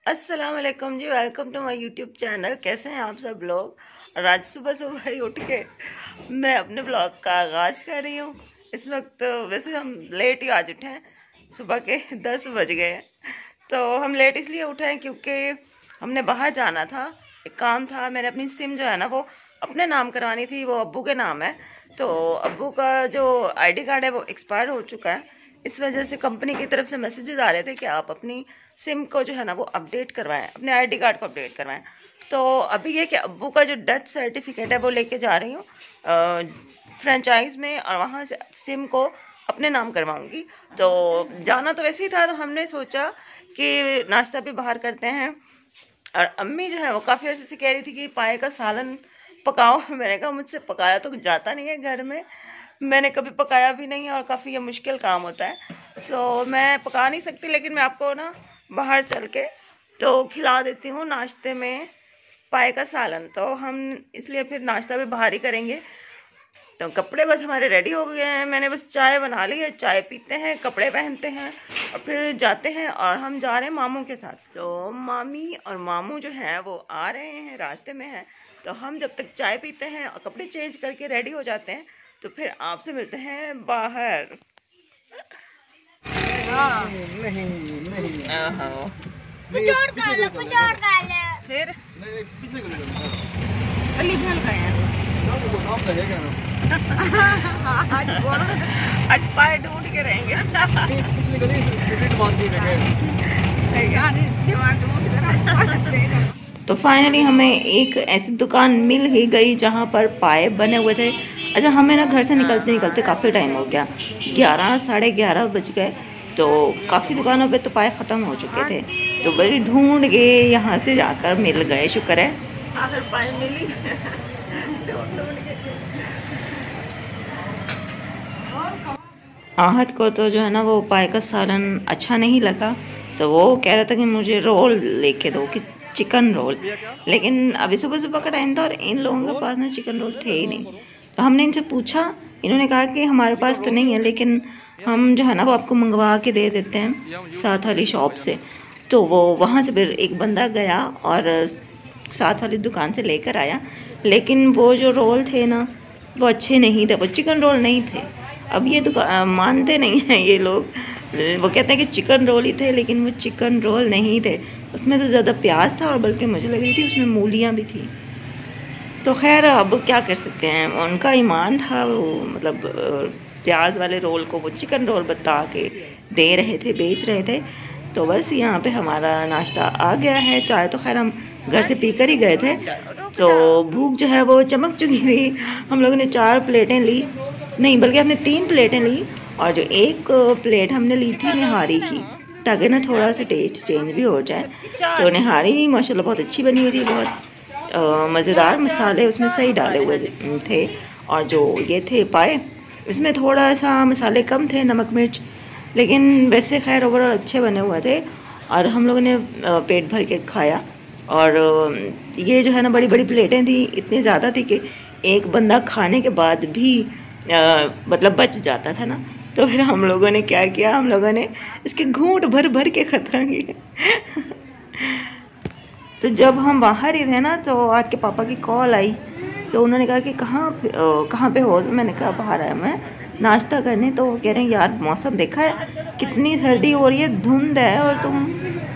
अस्सलाम वालेकुम जी। Welcome to my YouTube channel. कैसे हैं आप सब लोग। और आज सुबह सुबह ही उठ के मैं अपने ब्लॉग का आगाज़ कर रही हूँ। इस वक्त वैसे हम लेट ही आज उठे हैं, सुबह के 10 बज गए हैं। तो हम लेट इसलिए उठे हैं क्योंकि हमने बाहर जाना था, एक काम था। मैंने अपनी सिम जो है ना वो अपने नाम करवानी थी, वो अब्बू के नाम है। तो अब्बू का जो आईडी कार्ड है वो एक्सपायर हो चुका है। इस वजह से कंपनी की तरफ से मैसेजेस आ रहे थे कि आप अपनी सिम को जो है ना वो अपडेट करवाएं, अपने आईडी कार्ड को अपडेट करवाएं। तो अभी ये कि अब्बू का जो डेथ सर्टिफिकेट है वो लेके जा रही हूँ फ्रेंचाइज में, और वहाँ से सिम को अपने नाम करवाऊँगी। तो जाना तो वैसे ही था, तो हमने सोचा कि नाश्ता भी बाहर करते हैं। और अम्मी जो है वो काफ़ी अर्से से कह रही थी कि पाए का सालन पकाओ। मैंने कहा मुझसे पकाया तो जाता नहीं है, घर में मैंने कभी पकाया भी नहीं है और काफ़ी ये मुश्किल काम होता है, तो मैं पका नहीं सकती। लेकिन मैं आपको ना बाहर चल के तो खिला देती हूँ नाश्ते में पाए का सालन। तो हम इसलिए फिर नाश्ता भी बाहर ही करेंगे। तो कपड़े बस हमारे रेडी हो गए हैं, मैंने बस चाय बना ली है, चाय पीते हैं, कपड़े पहनते हैं और फिर जाते हैं। और हम जा रहे हैं मामू के साथ। तो मामी और मामू जो हैं वो आ रहे हैं, रास्ते में हैं। तो हम जब तक चाय पीते हैं और कपड़े चेंज करके रेडी हो जाते हैं तो फिर आपसे मिलते हैं बाहर। नहीं नहीं फिर पीछे गली अली भल का है नाम लगेगा ना आज पाए ढूंढ के रहेंगे। पिछली गली स्ट्रीट बांधी तो फाइनली हमें एक ऐसी दुकान मिल ही गई जहाँ पर पाए बने हुए थे। अच्छा, हमें ना घर से निकलते निकलते काफ़ी टाइम हो गया, 11 साढ़े 11 बज गए। तो काफ़ी दुकानों पे तो पाए ख़त्म हो चुके थे, तो बड़ी ढूंढ के यहाँ से जाकर मिल गए। शुक्र है आखिर पाए मिली। आहत को तो जो है ना वो पाए का सालन अच्छा नहीं लगा, तो वो कह रहा था कि मुझे रोल लेके दो, कि चिकन रोल। लेकिन अभी सुबह सुबह का टाइम था और इन लोगों के पास ना चिकन रोल थे ही नहीं। तो हमने इनसे पूछा, इन्होंने कहा कि हमारे पास तो नहीं है, लेकिन हम जो है ना वो आपको मंगवा के दे देते हैं साथ वाली शॉप से। तो वो वहाँ से फिर एक बंदा गया और साथ वाली दुकान से लेकर आया। लेकिन वो जो रोल थे ना वो अच्छे नहीं थे, वो चिकन रोल नहीं थे। अब ये दुकान मानते नहीं हैं ये लोग, वो कहते हैं कि चिकन रोल ही थे, लेकिन वो चिकन रोल नहीं थे। उसमें तो ज़्यादा प्याज था और बल्कि मुझे लग रही थी उसमें मूलियाँ भी थी। तो खैर अब क्या कर सकते हैं, उनका ईमान था। वो मतलब प्याज वाले रोल को वो चिकन रोल बता के दे रहे थे, बेच रहे थे। तो बस यहाँ पे हमारा नाश्ता आ गया है। चाय तो खैर हम घर से पीकर ही गए थे, तो भूख जो है वो चमक चुकी थी। हम लोगों ने 4 प्लेटें ली, नहीं बल्कि हमने 3 प्लेटें ली, और जो एक प्लेट हमने ली थी निहारी की, ताकि ना थोड़ा सा टेस्ट चेंज भी हो जाए। तो निहारी माशाल्लाह बहुत अच्छी बनी हुई थी, बहुत मज़ेदार मसाले उसमें सही डाले हुए थे। और जो ये थे पाए, इसमें थोड़ा सा मसाले कम थे, नमक मिर्च, लेकिन वैसे खैर ओवरऑल अच्छे बने हुए थे। और हम लोगों ने पेट भर के खाया। और ये जो है ना बड़ी बड़ी प्लेटें थी, इतनी ज़्यादा थी कि एक बंदा खाने के बाद भी मतलब बच जाता था ना। तो फिर हम लोगों ने क्या किया, हम लोगों ने इसके घूंट भर भर के ख़त्म किए। तो जब हम बाहर ही थे ना तो आज के पापा की कॉल आई, तो उन्होंने कहा कि कहाँ पे हो। तो मैंने कहा बाहर आया मैं नाश्ता करने। तो वो कह रहे हैं यार मौसम देखा है कितनी सर्दी हो रही है, धुंध है, और तुम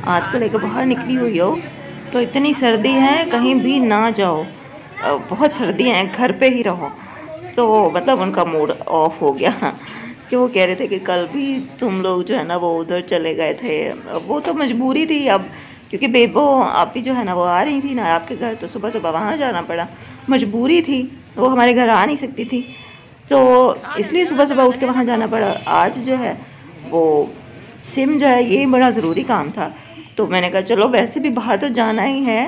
हाथ को लेकर बाहर निकली हुई हो। तो इतनी सर्दी है कहीं भी ना जाओ, बहुत सर्दी है, घर पे ही रहो। तो मतलब उनका मूड ऑफ हो गया कि वो कह रहे थे कि कल भी तुम लोग जो है ना वो उधर चले गए थे। वो तो मजबूरी थी, अब क्योंकि बेबो आप भी जो है ना वो आ रही थी ना आपके घर, तो सुबह सुबह वहाँ जाना पड़ा, मजबूरी थी, वो हमारे घर आ नहीं सकती थी, तो इसलिए सुबह सुबह उठ के वहाँ जाना पड़ा। आज जो है वो सिम जो है ये बड़ा ज़रूरी काम था। तो मैंने कहा चलो वैसे भी बाहर तो जाना ही है,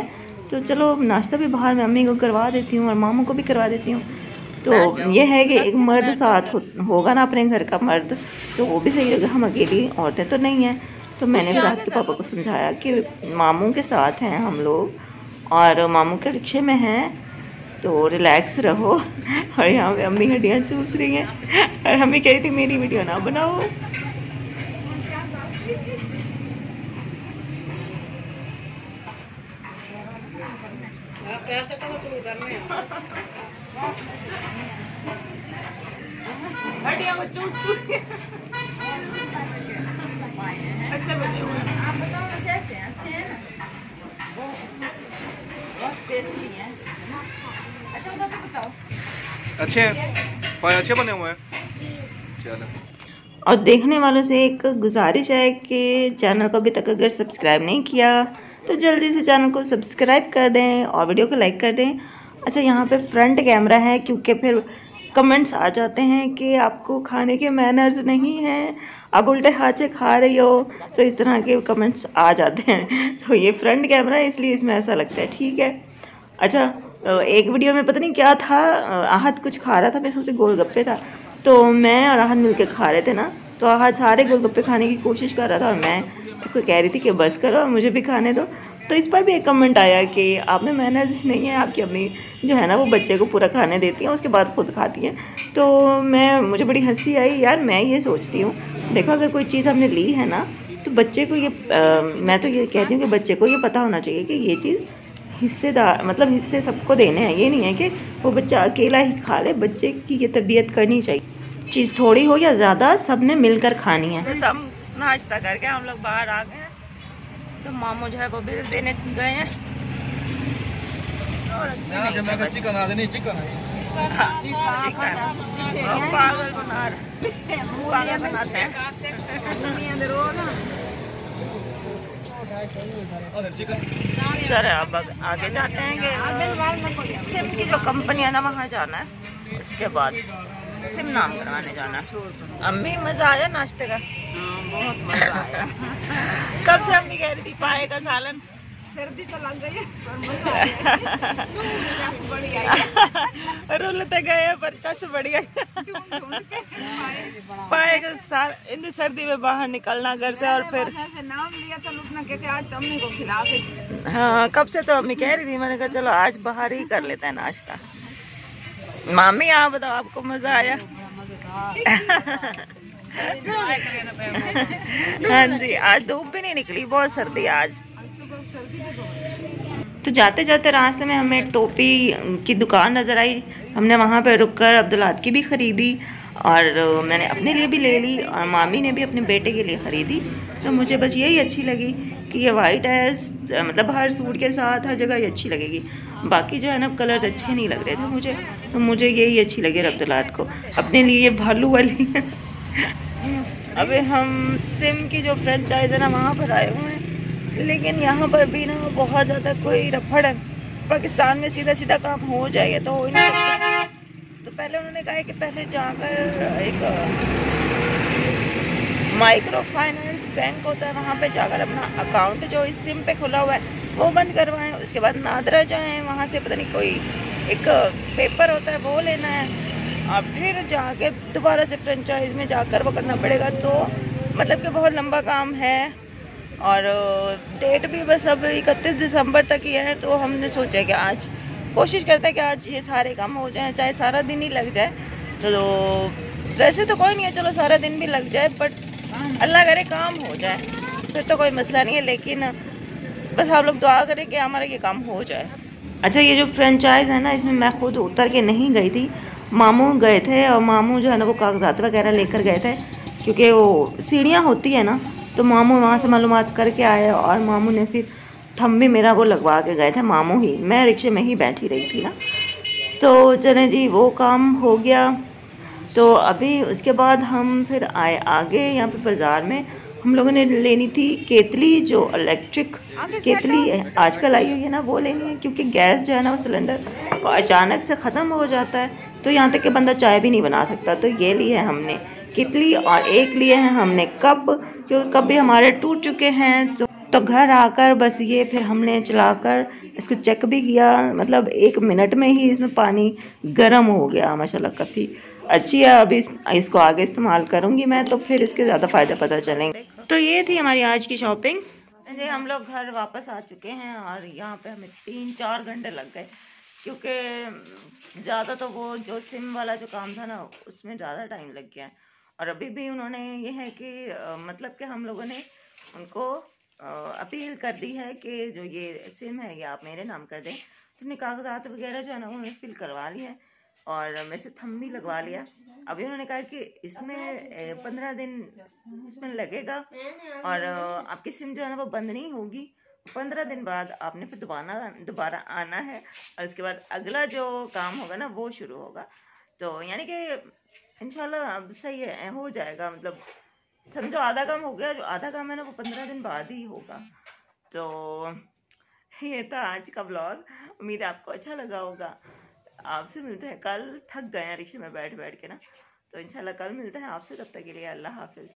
तो चलो नाश्ता भी बाहर मैं अम्मी को करवा देती हूँ और मामू को भी करवा देती हूँ। तो ये है कि एक मर्द साथ होगा ना अपने घर का मर्द, तो वो भी सही होगा, हम अकेली औरतें तो नहीं हैं। तो मैंने भी रात के पापा को समझाया कि मामू के साथ हैं हम लोग और मामू के रिक्शे में हैं, तो रिलैक्स रहो। और यहाँ पे अम्मी हड्डियाँ चूस रही हैं और हमें कह रही थी मेरी वीडियो ना बनाओ। हड्डियों को चूस अच्छे बने हुए हैं। आप बताओ कैसे हैं? अच्छे हैं ना? बहुत टेस्टी है। अच्छा उधर से बताओ। अच्छे हैं, पाए अच्छे बने हुए हैं। चलो। और देखने वालों से एक गुजारिश है कि चैनल को अभी तक अगर सब्सक्राइब नहीं किया तो जल्दी से चैनल को सब्सक्राइब कर दें और वीडियो को लाइक कर दें। अच्छा यहाँ पे फ्रंट कैमरा है क्योंकि फिर कमेंट्स आ जाते हैं कि आपको खाने के मैनर्स नहीं हैं, आप उल्टे हाथ से खा रही हो, तो इस तरह के कमेंट्स आ जाते हैं। तो ये फ्रंट कैमरा है इसलिए इसमें ऐसा लगता है, ठीक है। अच्छा एक वीडियो में पता नहीं क्या था, आहत कुछ खा रहा था, मेरे ख्याल से गोलगप्पे था, तो मैं और आहत मिलके खा रहे थे ना, तो आहत सारे गोलगप्पे खाने की कोशिश कर रहा था और मैं उसको कह रही थी कि बस करो मुझे भी खाने दो। तो इस पर भी एक कमेंट आया कि आप में मैनर्स नहीं है, आपकी अम्मी जो है ना वो बच्चे को पूरा खाने देती हैं उसके बाद खुद खाती हैं। तो मुझे बड़ी हंसी आई यार। मैं ये सोचती हूँ देखो अगर कोई चीज़ हमने ली है ना तो बच्चे को ये मैं तो ये कहती हूँ कि बच्चे को ये पता होना चाहिए कि ये चीज़ हिस्सेदार मतलब हिस्से सबको देने हैं। ये नहीं है कि वो बच्चा अकेला ही खा ले, बच्चे की ये तरबियत करनी चाहिए। चीज़ थोड़ी हो या ज़्यादा सबने मिलकर खानी है। सब नाश्ता करके हम लोग बाहर आ गए हैं, तो मामू जो है वो बिल देने गए हैं। और अच्छा चिकन आ नहीं, चिकन पागल बनाते हैं। चलो अब आगे जाते हैं कि सिम की जो कंपनी है ना वहाँ जाना है, उसके बाद सिम नाम करवाने जाना है। अम्मी मज़ा आया नाश्ते का? बहुत मज़ा आया। कब से अम्मी कह रही थी पाए का सालन, सर्दी तो लग गई है रुलते गए पर चस बढ़िया। पाए का साल इन सर्दी में बाहर निकलना घर से और फिर नाम लिया तो लुटना के आज अम्मी को खिला दे। हाँ कब से तो अम्मी कह रही थी, मैंने कहा चलो आज बाहर ही कर लेते हैं नाश्ता। मामी आप बताओ आपको मजा आया? हाँ जी आज धूप भी नहीं निकली, बहुत सर्दी आज। तो जाते जाते रास्ते में हमें टोपी की दुकान नज़र आई, हमने वहाँ पे रुककर अब्दुल्लाद की भी ख़रीदी और मैंने अपने लिए भी ले ली और मामी ने भी अपने बेटे के लिए ख़रीदी। तो मुझे बस यही अच्छी लगी कि ये वाइट है, मतलब हर सूट के साथ हर जगह ये अच्छी लगेगी। बाकी जो है ना कलर्स अच्छे नहीं लग रहे थे मुझे, तो मुझे यही अच्छी लगी अब्दुल्लाद को। अपने लिए ये भालू वाली है। अभी हम सिम की जो फ्रेंचाइज है ना वहाँ पर आए हुए हैं, लेकिन यहाँ पर भी ना बहुत ज़्यादा कोई रफड़ है। पाकिस्तान में सीधा सीधा काम हो जाए तो हो ही नहीं सकता। तो पहले उन्होंने कहा है कि पहले जाकर एक माइक्रो फाइनेंस बैंक होता है वहाँ पे जाकर अपना अकाउंट जो इस सिम पे खुला हुआ है वो बंद करवाएं। उसके बाद नादरा जो है वहाँ से पता नहीं कोई एक पेपर होता है वो लेना है और फिर जाके दोबारा से फ्रेंचाइज में जाकर वो करना पड़ेगा। तो मतलब कि बहुत लंबा काम है और डेट भी बस अब 31 दिसंबर तक ही है। तो हमने सोचा कि आज कोशिश करते हैं कि आज ये सारे काम हो जाएं, चाहे सारा दिन ही लग जाए। चलो वैसे तो कोई नहीं है, चलो सारा दिन भी लग जाए बट अल्लाह करे काम हो जाए फिर तो कोई मसला नहीं है, लेकिन बस आप लोग दुआ करें कि हमारा ये काम हो जाए। अच्छा ये जो फ्रेंचाइज़ है ना इसमें मैं खुद उतर के नहीं गई थी, मामू गए थे और मामू जो है ना वो कागजात वगैरह लेकर गए थे क्योंकि वो सीढ़ियाँ होती है ना, तो मामू वहाँ से मालूमात करके आए और मामू ने फिर थंब भी मेरा वो लगवा के गए थे मामू ही, मैं रिक्शे में ही बैठी रही थी ना। तो चले जी वो काम हो गया। तो अभी उसके बाद हम फिर आए आगे, यहाँ पे बाज़ार में हम लोगों ने लेनी थी केतली, जो इलेक्ट्रिक केतली आजकल आई हुई है ना वो लेनी है क्योंकि गैस जो है ना वो सिलेंडर वो अचानक से ख़त्म हो जाता है, तो यहाँ तक कि बंदा चाय भी नहीं बना सकता। तो ये ली है हमने केतली और एक लिए हैं हमने कप, क्योंकि कप भी हमारे टूट चुके हैं। तो घर आकर बस ये फिर हमने चलाकर इसको चेक भी किया, मतलब 1 मिनट में ही इसमें पानी गर्म हो गया माशाल्लाह, काफ़ी अच्छी है। अभी इसको आगे इस्तेमाल करूँगी मैं तो फिर इसके ज़्यादा फ़ायदा पता चलेंगे। तो ये थी हमारी आज की शॉपिंग। हम लोग घर वापस आ चुके हैं और यहाँ पे हमें 3-4 घंटे लग गए क्योंकि ज़्यादा तो वो जो सिम वाला जो काम था ना उसमें ज़्यादा टाइम लग गया। और अभी भी उन्होंने ये है कि मतलब कि हम लोगों ने उनको अपील कर दी है कि जो ये सिम है ये आप मेरे नाम कर दें, अपने कागजात वगैरह जो है ना उन्होंने फिल करवा लिया है और मेरे से थंब भी लगवा लिया। अभी उन्होंने कहा कि इसमें 15 दिन इसमें लगेगा और आपकी सिम जो है ना वो बंद नहीं होगी। 15 दिन बाद आपने फिर दोबारा आना है और इसके बाद अगला जो काम होगा ना वो शुरू होगा। तो यानी कि इंशाल्लाह अब सही है, हो जाएगा। मतलब समझो आधा काम हो गया, जो आधा काम है ना वो 15 दिन बाद ही होगा। तो ये था आज का ब्लॉग, उम्मीद है आपको अच्छा लगा होगा। आपसे मिलते हैं कल, थक गए हैं रिक्शे में बैठ बैठ के ना, तो इंशाल्लाह कल मिलते हैं आपसे। तब तक के लिए अल्लाह हाफिज।